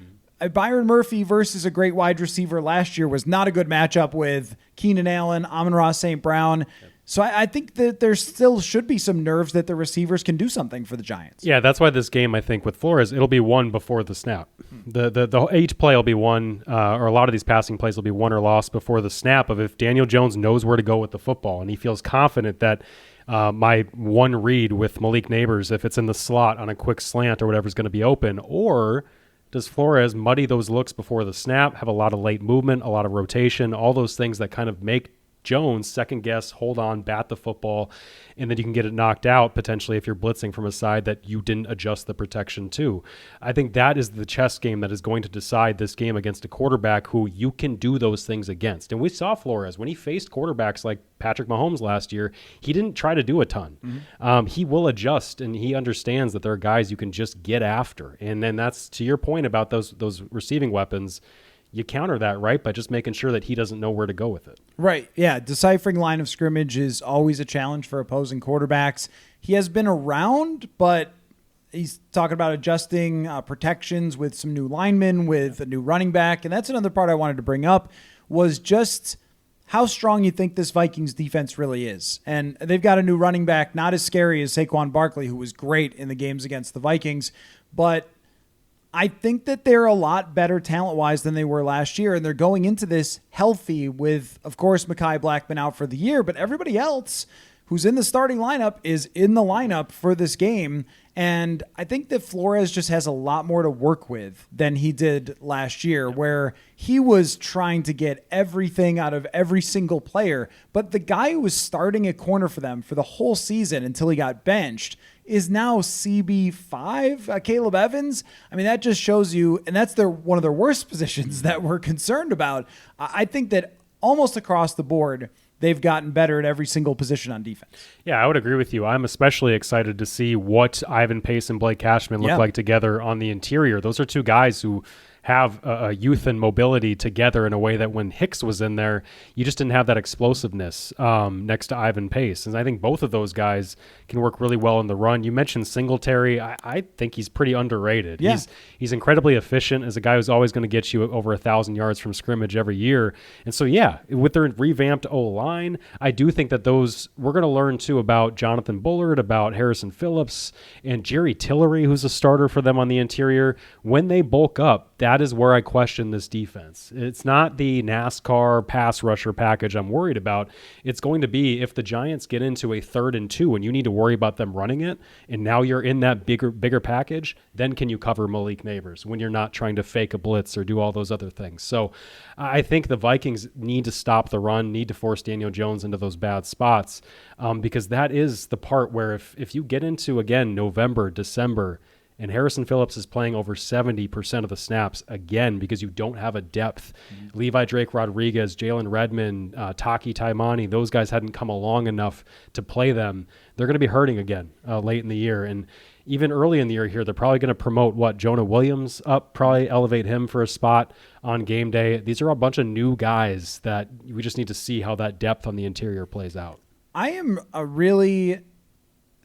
Byron Murphy versus a great wide receiver last year was not a good matchup with Keenan Allen, Amon-Ra St. Brown. So I think that there still should be some nerves that the receivers can do something for the Giants. Yeah, that's why this game, I think, with Flores, it'll be won before the snap. Each play will be won, or a lot of these passing plays will be won or lost before the snap of if Daniel Jones knows where to go with the football and he feels confident that my one read with Malik Neighbors, if it's in the slot on a quick slant or whatever is going to be open, or does Flores muddy those looks before the snap, have a lot of late movement, a lot of rotation, all those things that kind of make Jones second guess, hold on, bat the football, and then you can get it knocked out potentially if you're blitzing from a side that you didn't adjust the protection to. I think that is the chess game that is going to decide this game against a quarterback who you can do those things against. And we saw Flores when he faced quarterbacks like Patrick Mahomes last year, he didn't try to do a ton. He will adjust, and he understands that there are guys you can just get after. And then that's to your point about those receiving weapons. You counter that, right, by just making sure that he doesn't know where to go with it. Right, yeah. Deciphering line of scrimmage is always a challenge for opposing quarterbacks. He has been around, but he's talking about adjusting protections with some new linemen, with a new running back. And that's another part I wanted to bring up was just how strong you think this Vikings defense really is. And they've got a new running back, not as scary as Saquon Barkley, who was great in the games against the Vikings, but I think that they're a lot better talent-wise than they were last year, and they're going into this healthy with, of course, Mekhi Blackmon out for the year, but everybody else who's in the starting lineup is in the lineup for this game, and I think that Flores just has a lot more to work with than he did last year, where he was trying to get everything out of every single player, but the guy who was starting at corner for them for the whole season until he got benched is now CB5, Caleb Evans. I mean, that just shows you, and that's one of their worst positions that we're concerned about. I think that almost across the board, they've gotten better at every single position on defense. Yeah, I would agree with you. I'm especially excited to see what Ivan Pace and Blake Cashman look like together on the interior. Those are two guys who have a youth and mobility together in a way that when Hicks was in there, you just didn't have that explosiveness next to Ivan Pace. And I think both of those guys can work really well in the run. You mentioned Singletary. I think he's pretty underrated. Yeah. He's incredibly efficient as a guy who's always going to get you over 1,000 yards from scrimmage every year. And so, yeah, with their revamped O-line, I do think that we're going to learn too about Jonathan Bullard, about Harrison Phillips, and Jerry Tillery, who's a starter for them on the interior. When they bulk up, that is where I question this defense. It's not the NASCAR pass rusher package I'm worried about. It's going to be if the Giants get into a 3rd and 2 and you need to worry about them running it, and now you're in that bigger package, then can you cover Malik Neighbors when you're not trying to fake a blitz or do all those other things? So I think the Vikings need to stop the run, need to force Daniel Jones into those bad spots, because that is the part where if you get into, again, November, December, and Harrison Phillips is playing over 70% of the snaps again because you don't have a depth. Levi Drake Rodriguez, Jalen Redmond, Taki Taimani, those guys hadn't come along enough to play them. They're going to be hurting again late in the year. And even early in the year here, they're probably going to promote Jonah Williams up, probably elevate him for a spot on game day. These are a bunch of new guys that we just need to see how that depth on the interior plays out. I am really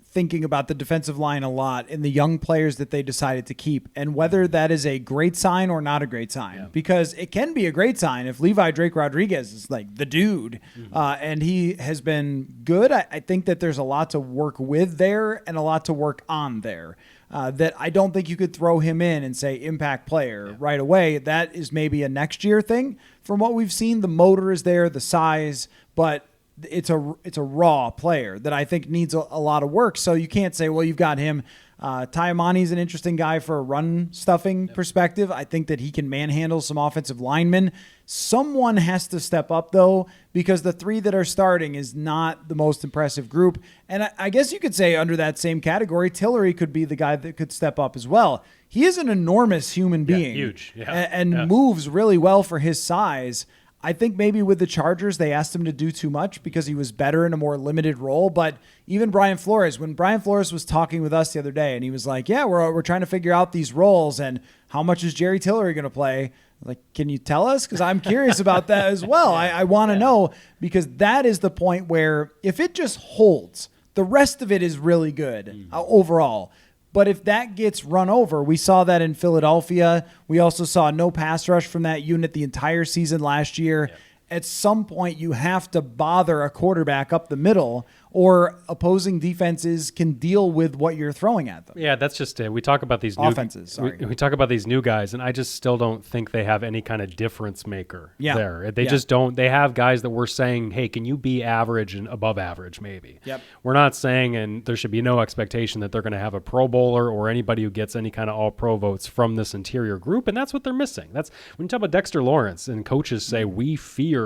thinking about the defensive line a lot and the young players that they decided to keep and whether that is a great sign or not a great sign, because it can be a great sign if Levi Drake Rodriguez is like the dude and he has been good. I think that there's a lot to work with there and a lot to work on there. That I don't think you could throw him in and say impact player right away. That is maybe a next year thing. From what we've seen, the motor is there, the size, but it's a raw player that I think needs a lot of work. So you can't say, well, you've got him. Taimani's an interesting guy for a run stuffing perspective. I think that he can manhandle some offensive linemen. Someone has to step up, though, because the 3 that are starting is not the most impressive group. And I guess you could say under that same category, Tillery could be the guy that could step up as well. He is an enormous human being. Huge. And moves really well for his size. I think maybe with the Chargers, they asked him to do too much because he was better in a more limited role. But even Brian Flores, when Brian Flores was talking with us the other day and he was like, yeah, we're trying to figure out these roles and how much is Jerry Tillery going to play? Like, can you tell us? Because I'm curious about that as well. I want to know, because that is the point where if it just holds, the rest of it is really good overall. But if that gets run over, we saw that in Philadelphia. We also saw no pass rush from that unit the entire season last year. At some point, you have to bother a quarterback up the middle, or opposing defenses can deal with what you're throwing at them. Yeah, that's just it. We talk about these offenses. We talk about these new guys, and I just still don't think they have any kind of difference maker there. They just don't. They have guys that we're saying, hey, can you be average and above average maybe? Yep. We're not saying, and there should be no expectation that they're going to have a Pro Bowler or anybody who gets any kind of All-Pro votes from this interior group, and that's what they're missing. That's when you talk about Dexter Lawrence, and coaches say we fear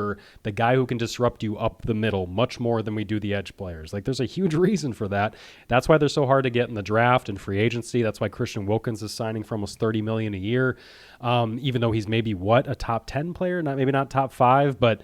the guy who can disrupt you up the middle much more than we do the edge players. Like, there's a huge reason for that. That's why they're so hard to get in the draft and free agency. That's why Christian Wilkins is signing for almost $30 million a year, even though he's maybe a top 10 player, maybe not top 5. But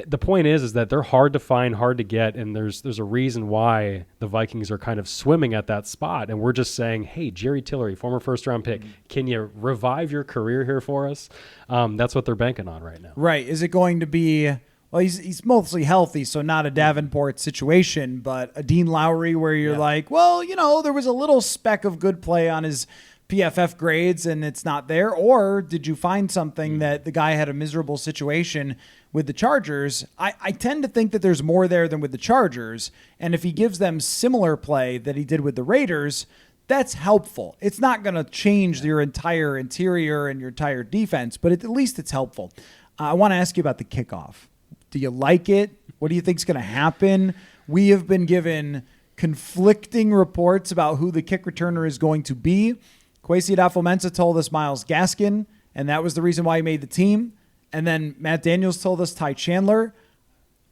the point is that they're hard to find, hard to get, and there's a reason why the Vikings are kind of swimming at that spot. And we're just saying, hey, Jerry Tillery, former first-round pick, can you revive your career here for us? That's what they're banking on right now. Right. Is it going to be... Well, he's mostly healthy, so not a Davenport situation, but a Dean Lowry where you're like, well, there was a little speck of good play on his PFF grades and it's not there. Or did you find something that the guy had a miserable situation with the Chargers? I tend to think that there's more there than with the Chargers. And if he gives them similar play that he did with the Raiders, that's helpful. It's not going to change your entire interior and your entire defense, but at least it's helpful. I want to ask you about the kickoff. Do you like it? What do you think is going to happen? We have been given conflicting reports about who the kick returner is going to be. Kwesi Adofo-Mensah told us Myles Gaskin, and that was the reason why he made the team. And then Matt Daniels told us Ty Chandler.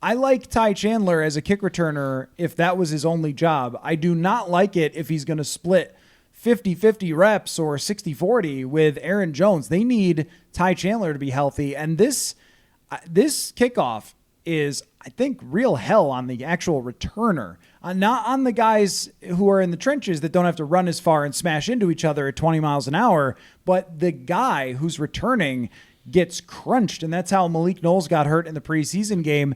I like Ty Chandler as a kick returner if that was his only job. I do not like it if he's going to split 50-50 reps or 60-40 with Aaron Jones. They need Ty Chandler to be healthy. And this kickoff is, I think, real hell on the actual returner, not on the guys who are in the trenches that don't have to run as far and smash into each other at 20 miles an hour, but the guy who's returning gets crunched, and that's how Malik Knowles got hurt in the preseason game.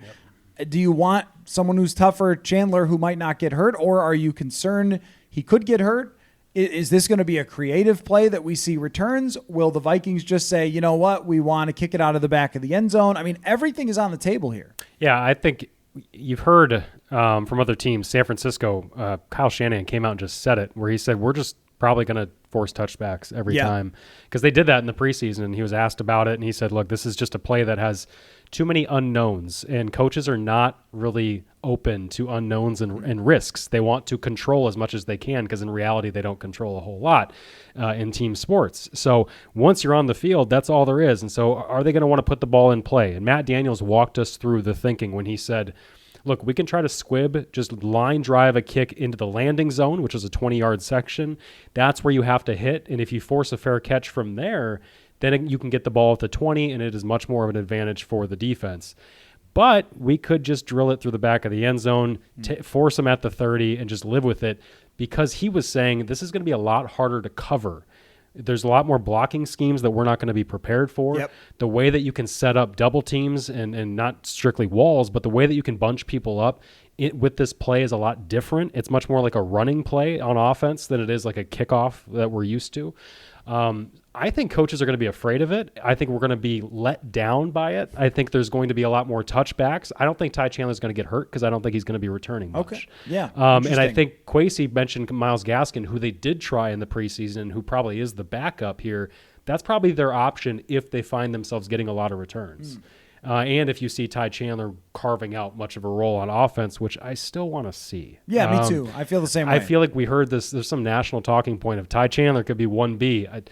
Yep. Do you want someone who's tougher, Chandler, who might not get hurt, or are you concerned he could get hurt? Is this going to be a creative play that we see returns? Will the Vikings just say, you know what, we want to kick it out of the back of the end zone? I mean, everything is on the table here. Yeah, I think you've heard from other teams. San Francisco, Kyle Shanahan came out and just said it, where he said, we're just probably going to force touchbacks every Yeah. time, because they did that in the preseason, and he was asked about it, and he said, look, this is just a play that has too many unknowns, and coaches are not really open to unknowns and risks. They want to control as much as they can, because in reality, they don't control a whole lot in team sports. So once you're on the field, that's all there is. And so are they going to want to put the ball in play? And Matt Daniels walked us through the thinking when he said, look, we can try to squib, just line drive a kick into the landing zone, which is a 20-yard section. That's where you have to hit. And if you force a fair catch from there, then you can get the ball at the 20, and it is much more of an advantage for the defense. But we could just drill it through the back of the end zone, force them at the 30, and just live with it, because he was saying this is going to be a lot harder to cover. There's a lot more blocking schemes that we're not going to be prepared for. Yep. The way that you can set up double teams and not strictly walls, but the way that you can bunch people up with this play is a lot different. It's much more like a running play on offense than it is like a kickoff that we're used to. I think coaches are going to be afraid of it. I think we're going to be let down by it. I think there's going to be a lot more touchbacks. I don't think Ty Chandler's going to get hurt, because I don't think he's going to be returning much. Okay. Yeah. And I think Kwesi mentioned Myles Gaskin, who they did try in the preseason, who probably is the backup here. That's probably their option if they find themselves getting a lot of returns. And if you see Ty Chandler carving out much of a role on offense, which I still want to see. Yeah, me too. I feel the same way. I feel like we heard this. There's some national talking point of Ty Chandler could be 1B.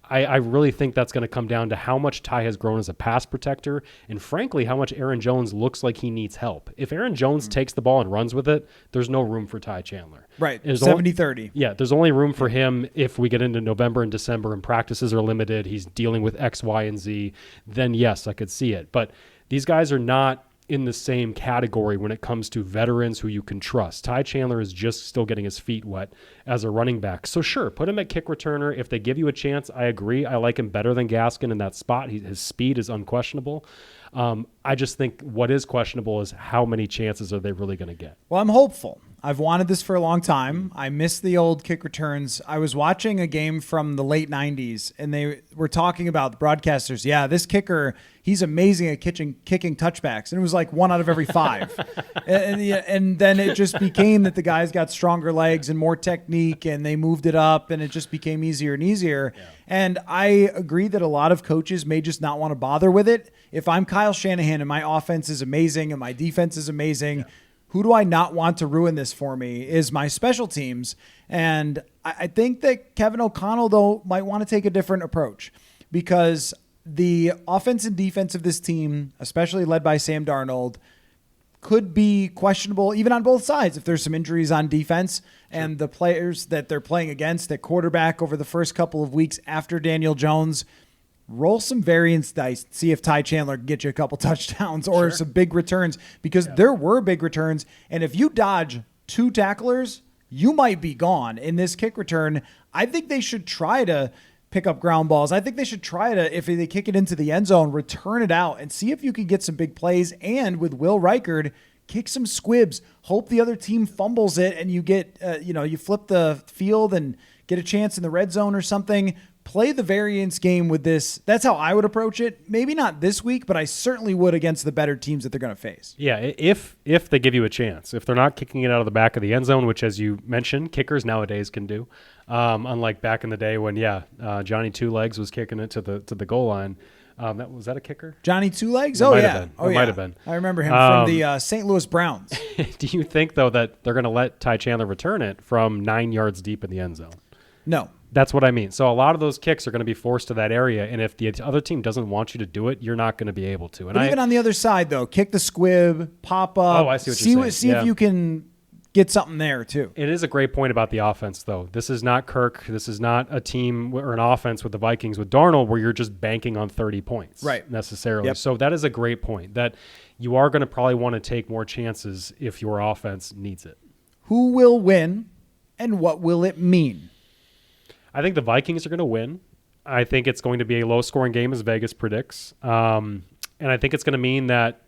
I really think that's going to come down to how much Ty has grown as a pass protector, and frankly, how much Aaron Jones looks like he needs help. If Aaron Jones takes the ball and runs with it, there's no room for Ty Chandler. Right, There's 70-30. Yeah, there's only room for him if we get into November and December and practices are limited, he's dealing with X, Y, and Z, then yes, I could see it. But these guys are not in the same category when it comes to veterans who you can trust. Ty Chandler is just still getting his feet wet as a running back. So sure, put him at kick returner. If they give you a chance, I agree. I like him better than Gaskin in that spot. His speed is unquestionable. I just think what is questionable is how many chances are they really going to get? Well, I'm hopeful. I've wanted this for a long time. I miss the old kick returns. I was watching a game from the late 90s, and they were talking about the broadcasters. Yeah, this kicker, he's amazing at kicking touchbacks. And it was like 1 out of every 5. and then it just became that the guys got stronger legs and more technique, and they moved it up, and it just became easier and easier. Yeah. And I agree that a lot of coaches may just not want to bother with it. If I'm Kyle Shanahan and my offense is amazing and my defense is amazing, who do I not want to ruin this for me is my special teams. And I think that Kevin O'Connell, though, might want to take a different approach, because the offense and defense of this team, especially led by Sam Darnold, could be questionable even on both sides if there's some injuries on defense. And the players that they're playing against at quarterback over the first couple of weeks after Daniel Jones, roll some variance dice, see if Ty Chandler can get you a couple touchdowns or some big returns, because there were big returns. And if you dodge 2 tacklers, you might be gone in this kick return. I think they should try to pick up ground balls. I think they should try to, if they kick it into the end zone, return it out and see if you can get some big plays. And with Will Reichard, kick some squibs, hope the other team fumbles it and you get, you flip the field and get a chance in the red zone or something. Play the variance game with this. That's how I would approach it. Maybe not this week, but I certainly would against the better teams that they're going to face. Yeah, if they give you a chance. If they're not kicking it out of the back of the end zone, which, as you mentioned, kickers nowadays can do, unlike back in the day when, Johnny Two Legs was kicking it to the goal line. Was that a kicker? Johnny Two Legs? It might have been. I remember him from the St. Louis Browns. Do you think, though, that they're going to let Ty Chandler return it from 9 yards deep in the end zone? No. That's what I mean. So a lot of those kicks are going to be forced to that area, and if the other team doesn't want you to do it, you're not going to be able to. And but even on the other side, though, kick the squib, pop up. Oh, I see what you're saying. See if you can get something there, too. It is a great point about the offense, though. This is not Kirk. This is not a team or an offense with the Vikings with Darnold where you're just banking on 30 points necessarily. Yep. So that is a great point, that you are going to probably want to take more chances if your offense needs it. Who will win, and what will it mean? I think the Vikings are going to win. I think it's going to be a low-scoring game, as Vegas predicts. And I think it's going to mean that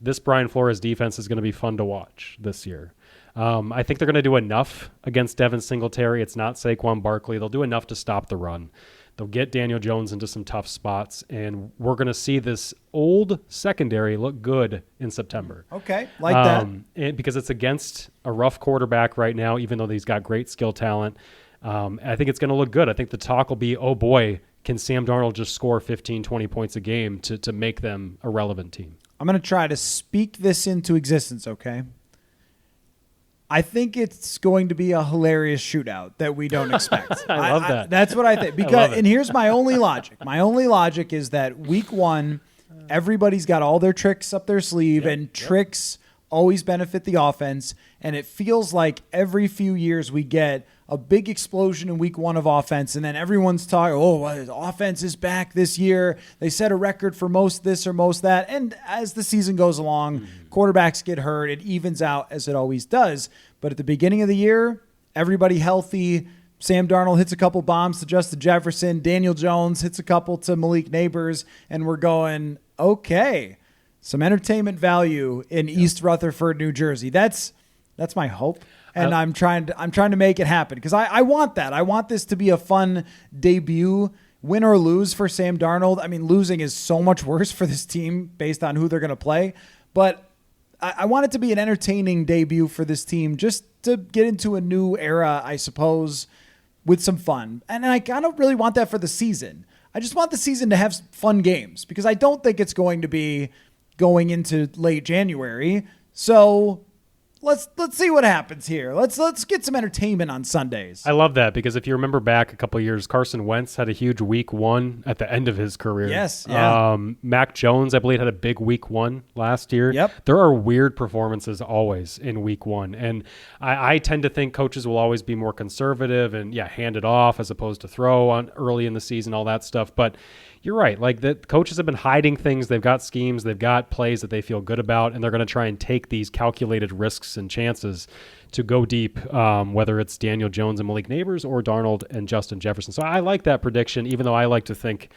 this Brian Flores defense is going to be fun to watch this year. I think they're going to do enough against Devin Singletary. It's not Saquon Barkley. They'll do enough to stop the run. They'll get Daniel Jones into some tough spots, and we're going to see this old secondary look good in September. Okay, like that. Because it's against a rough quarterback right now, even though he's got great skill talent. I think it's going to look good. I think the talk will be, oh boy, can Sam Darnold just score 15, 20 points a game to make them a relevant team? I'm going to try to speak this into existence, okay? I think it's going to be a hilarious shootout that we don't expect. I love that. That's what I think. Because, and here's my only logic. My only logic is that week one, everybody's got all their tricks up their sleeve, and tricks always benefit the offense. And it feels like every few years we get a big explosion in week one of offense, and then everyone's talking, the offense is back this year. They set a record for most this or most that. And as the season goes along, quarterbacks get hurt. It evens out as it always does. But at the beginning of the year, everybody healthy. Sam Darnold hits a couple bombs to Justin Jefferson. Daniel Jones hits a couple to Malik Neighbors. And we're going, okay, some entertainment value in East Rutherford, New Jersey. That's my hope. And I'm trying to make it happen because I want that. I want this to be a fun debut, win or lose for Sam Darnold. I mean, losing is so much worse for this team based on who they're going to play. But I want it to be an entertaining debut for this team just to get into a new era, I suppose, with some fun. And I don't really want that for the season. I just want the season to have fun games because I don't think it's going to be going into late January. So let's see what happens here. Let's get some entertainment on Sundays. I love that because if you remember back a couple of years, Carson Wentz had a huge week one at the end of his career. Yes, yeah. Mac Jones, I believe, had a big week one last year. Yep. There are weird performances always in week one. And I tend to think coaches will always be more conservative and, hand it off as opposed to throw on early in the season, all that stuff. But you're right. Like the coaches have been hiding things. They've got schemes. They've got plays that they feel good about, and they're going to try and take these calculated risks and chances to go deep, whether it's Daniel Jones and Malik Neighbors or Darnold and Justin Jefferson. So I like that prediction, even though I like to think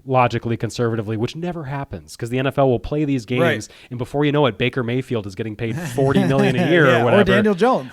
logically, conservatively, which never happens because the NFL will play these games, and before you know it, Baker Mayfield is getting paid $40 million a year or whatever. Or Daniel Jones.